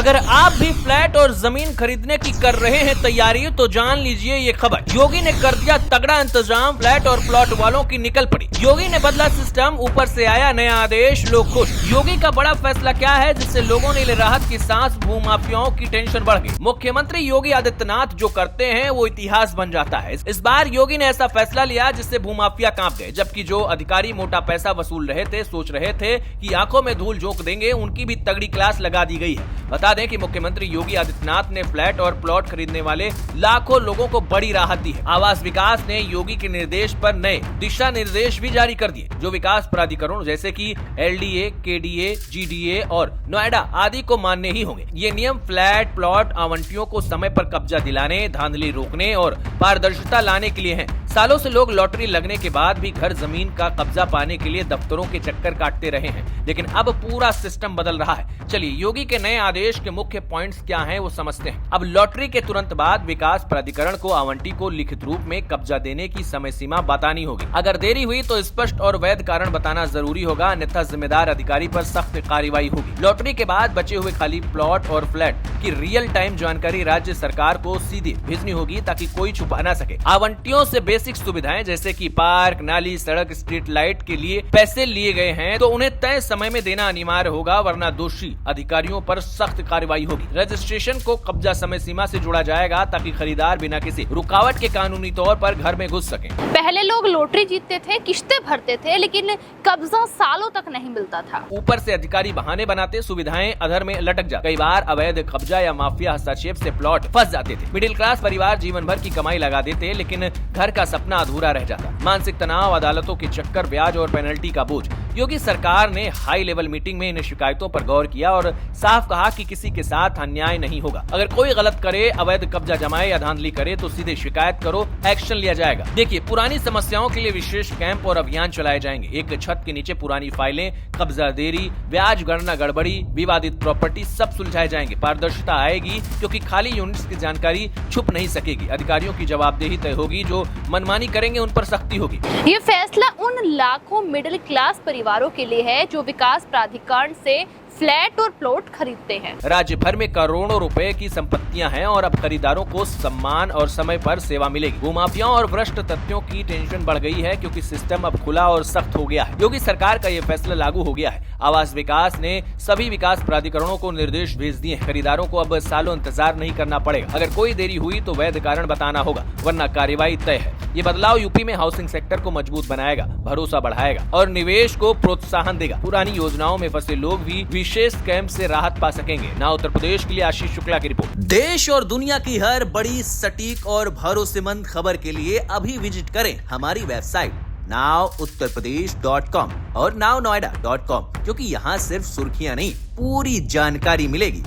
अगर आप भी फ्लैट और जमीन खरीदने की कर रहे हैं तैयारी तो जान लीजिए ये खबर। योगी ने कर दिया तगड़ा इंतजाम, फ्लैट और प्लॉट वालों की निकल पड़ी। योगी ने बदला सिस्टम, ऊपर से आया नया आदेश, लोग खुश। योगी का बड़ा फैसला क्या है जिससे लोगों ने ले राहत की सांस, भूमाफियाओं की टेंशन बढ़ गई। मुख्यमंत्री योगी आदित्यनाथ जो करते हैं वो इतिहास बन जाता है। इस बार योगी ने ऐसा फैसला लिया जिससे भूमाफिया कांप गए, जबकि जो अधिकारी मोटा पैसा वसूल रहे थे, सोच रहे थे कि आंखों में धूल झोंक देंगे, उनकी भी तगड़ी क्लास लगा दी गई है। बता दें कि मुख्यमंत्री योगी आदित्यनाथ ने फ्लैट और प्लॉट खरीदने वाले लाखों लोगों को बड़ी राहत दी है। आवास विकास ने योगी के निर्देश पर नए दिशा निर्देश भी जारी कर दिए, जो विकास प्राधिकरण जैसे कि एलडीए, केडीए, जीडीए और नोएडा आदि को मानने ही होंगे। ये नियम फ्लैट प्लॉट आवंटियों को समय पर कब्जा दिलाने, धांधली रोकने और पारदर्शिता लाने के लिए हैं। सालों से लोग लॉटरी लगने के बाद भी घर जमीन का कब्जा पाने के लिए दफ्तरों के चक्कर काटते रहे हैं, लेकिन अब पूरा सिस्टम बदल रहा है। चलिए योगी के नए आदेश के मुख्य पॉइंट्स क्या हैं वो समझते हैं। अब लॉटरी के तुरंत बाद विकास प्राधिकरण को आवंटी को लिखित रूप में कब्जा देने की समय सीमा बतानी होगी। अगर देरी हुई तो स्पष्ट और वैध कारण बताना जरूरी होगा, अन्यथा जिम्मेदार अधिकारी पर सख्त कार्रवाई होगी। लॉटरी के बाद बचे हुए खाली प्लॉट और फ्लैट की रियल टाइम जानकारी राज्य सरकार को सीधे भेजनी होगी ताकि कोई छुपा ना सके। आवंटियों से बेसिक सुविधाएं जैसे कि पार्क, नाली, सड़क, स्ट्रीट लाइट के लिए पैसे लिए गए हैं तो उन्हें तय समय में देना अनिवार्य होगा, वरना दोषी अधिकारियों पर सख्त कार्रवाई होगी। रजिस्ट्रेशन को कब्जा समय सीमा से जोड़ा जाएगा ताकि खरीदार बिना किसी रुकावट के कानूनी तौर पर घर में घुस सके। पहले लोग लॉटरी जीतते थे, किश्तें भरते थे, लेकिन कब्जा सालों तक नहीं मिलता था। ऊपर से अधिकारी बहाने बनाते, सुविधाएं अधर में लटक जाती। कई बार अवैध कब्जा या माफिया हस्तक्षेप से प्लॉट फंस जाते थे। मिडिल क्लास परिवार जीवन भर की कमाई लगा देते, लेकिन घर का सपना अधूरा रह जाता। मानसिक तनाव, अदालतों के चक्कर, ब्याज और पेनल्टी का बोझ। योगी सरकार ने हाई लेवल मीटिंग में इन शिकायतों पर गौर किया और साफ कहा कि किसी के साथ अन्याय नहीं होगा। अगर कोई गलत करे, अवैध कब्जा जमाए या धांधली करे तो सीधे शिकायत करो, एक्शन लिया जाएगा। देखिए, पुरानी समस्याओं के लिए विशेष कैंप और अभियान चलाए जाएंगे। एक छत के नीचे पुरानी फाइलें, कब्जा देरी, ब्याज गणना गड़बड़ी, विवादित प्रॉपर्टी सब सुलझाए जाएंगे। पारदर्शिता आएगी क्योंकि खाली यूनिट्स की जानकारी छुप नहीं सकेगी। अधिकारियों की जवाबदेही तय होगी, जो मनमानी करेंगे उन पर सख्ती होगी। ये फैसला उन लाखों मिडिल क्लास परिवारों के लिए है जो विकास प्राधिकरण से फ्लैट और प्लॉट खरीदते हैं। राज्य भर में करोड़ों रुपए की संपत्तियां हैं और अब खरीदारों को सम्मान और समय पर सेवा मिलेगी। भूमाफियाओं और भ्रष्ट तथ्यों की टेंशन बढ़ गई है क्योंकि सिस्टम अब खुला और सख्त हो गया है। योगी सरकार का ये फैसला लागू हो गया है। आवास विकास ने सभी विकास प्राधिकरणों को निर्देश भेज दिए हैं। खरीदारों को अब सालों इंतजार नहीं करना पड़ेगा। अगर कोई देरी हुई तो वैध कारण बताना होगा, वरना कार्रवाई तय है। ये बदलाव यूपी में हाउसिंग सेक्टर को मजबूत बनाएगा, भरोसा बढ़ाएगा और निवेश को प्रोत्साहन देगा। पुरानी योजनाओं में फंसे लोग भी विशेष कैंप से राहत पा सकेंगे। ना उत्तर प्रदेश के लिए आशीष शुक्ला की रिपोर्ट। देश और दुनिया की हर बड़ी, सटीक और भरोसेमंद खबर के लिए अभी विजिट करें हमारी वेबसाइट nowuttarpradesh.com और nownoida.com, क्योंकि यहाँ सिर्फ सुर्खियां नहीं, पूरी जानकारी मिलेगी।